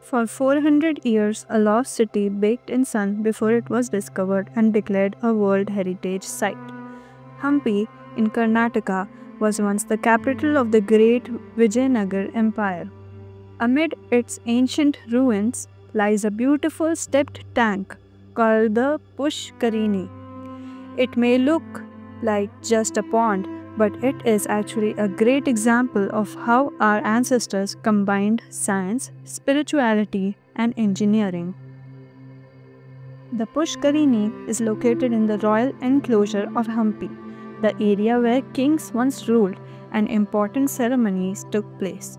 For 400 years, a lost city baked in sun before it was discovered and declared a World Heritage Site. Hampi in Karnataka was once the capital of the great Vijayanagar Empire. Amid its ancient ruins lies a beautiful stepped tank called the Pushkarini. It may look like just a pond, but it is actually a great example of how our ancestors combined science, spirituality, and engineering. The Pushkarini is located in the royal enclosure of Hampi, the area where kings once ruled and important ceremonies took place.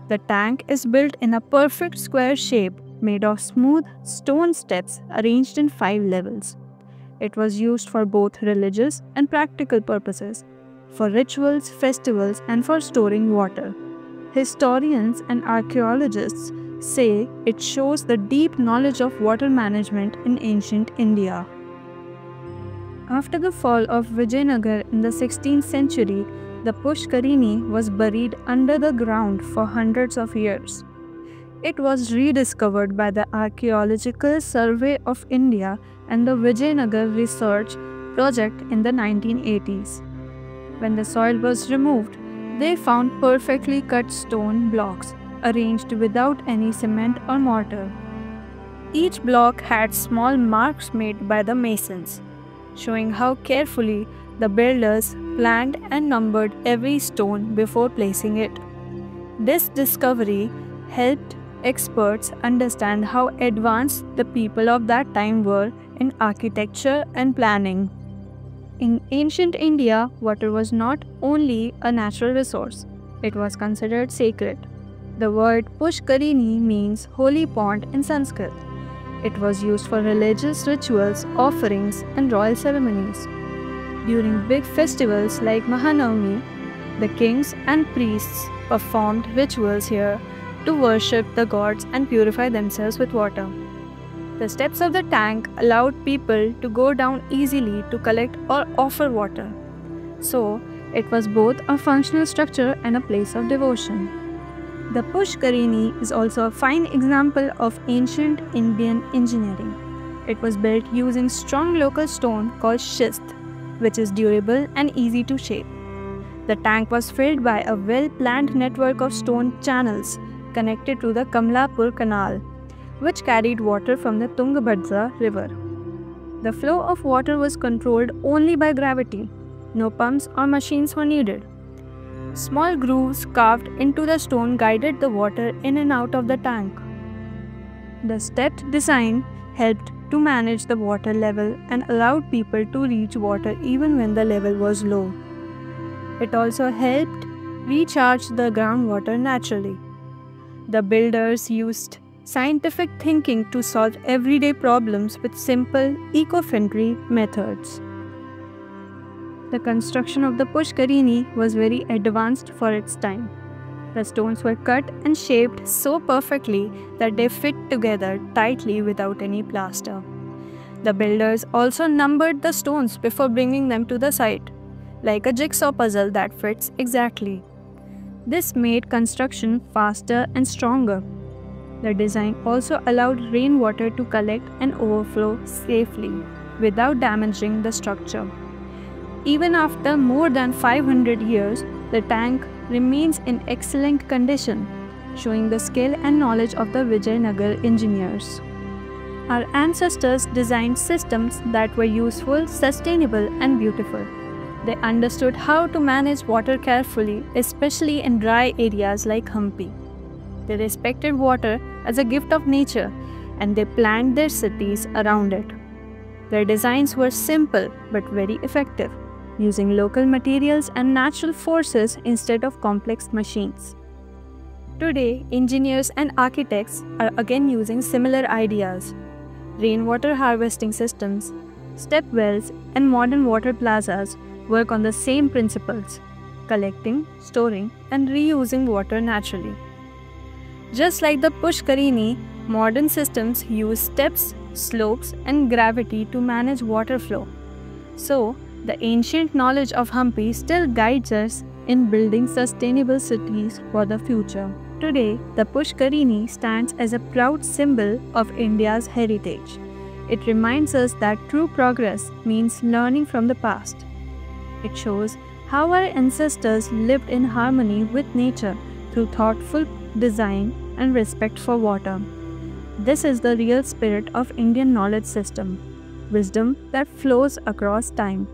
The tank is built in a perfect square shape made of smooth stone steps arranged in 5 levels. It was used for both religious and practical purposes, for rituals, festivals, and for storing water. Historians and archaeologists say it shows the deep knowledge of water management in ancient India. After the fall of Vijayanagar in the 16th century, the Pushkarini was buried under the ground for hundreds of years. It was rediscovered by the Archaeological Survey of India and the Vijayanagar Research Project in the 1980s. When the soil was removed, they found perfectly cut stone blocks arranged without any cement or mortar. Each block had small marks made by the masons, showing how carefully the builders planned and numbered every stone before placing it. This discovery helped experts understand how advanced the people of that time were in architecture and planning. In ancient India, water was not only a natural resource, it was considered sacred. The word Pushkarini means holy pond in Sanskrit. It was used for religious rituals, offerings, and royal ceremonies. During big festivals like Mahanavami, the kings and priests performed rituals here to worship the gods and purify themselves with water. The steps of the tank allowed people to go down easily to collect or offer water. So, it was both a functional structure and a place of devotion. The Pushkarini is also a fine example of ancient Indian engineering. It was built using strong local stone called schist, which is durable and easy to shape. The tank was filled by a well-planned network of stone channels connected to the Kamlapur Canal, which carried water from the Tungabhadra river. The flow of water was controlled only by gravity. No pumps or machines were needed. Small grooves carved into the stone guided the water in and out of the tank. The stepped design helped to manage the water level and allowed people to reach water even when the level was low. It also helped recharge the groundwater naturally. The builders used scientific thinking to solve everyday problems with simple, eco-friendly methods. The construction of the Pushkarini was very advanced for its time. The stones were cut and shaped so perfectly that they fit together tightly without any plaster. The builders also numbered the stones before bringing them to the site, like a jigsaw puzzle that fits exactly. This made construction faster and stronger. The design also allowed rainwater to collect and overflow safely without damaging the structure. Even after more than 500 years, the tank remains in excellent condition, showing the skill and knowledge of the Vijayanagar engineers. Our ancestors designed systems that were useful, sustainable, and beautiful. They understood how to manage water carefully, especially in dry areas like Hampi. They respected water as a gift of nature, and they planned their cities around it. Their designs were simple but very effective, using local materials and natural forces instead of complex machines. Today, engineers and architects are again using similar ideas. Rainwater harvesting systems, step wells, and modern water plazas work on the same principles: collecting, storing, and reusing water naturally. Just like the Pushkarini, modern systems use steps, slopes, and gravity to manage water flow. So, the ancient knowledge of Hampi still guides us in building sustainable cities for the future. Today, the Pushkarini stands as a proud symbol of India's heritage. It reminds us that true progress means learning from the past. It shows how our ancestors lived in harmony with nature through thoughtful design and respect for water. This is the real spirit of Indian knowledge system, wisdom that flows across time.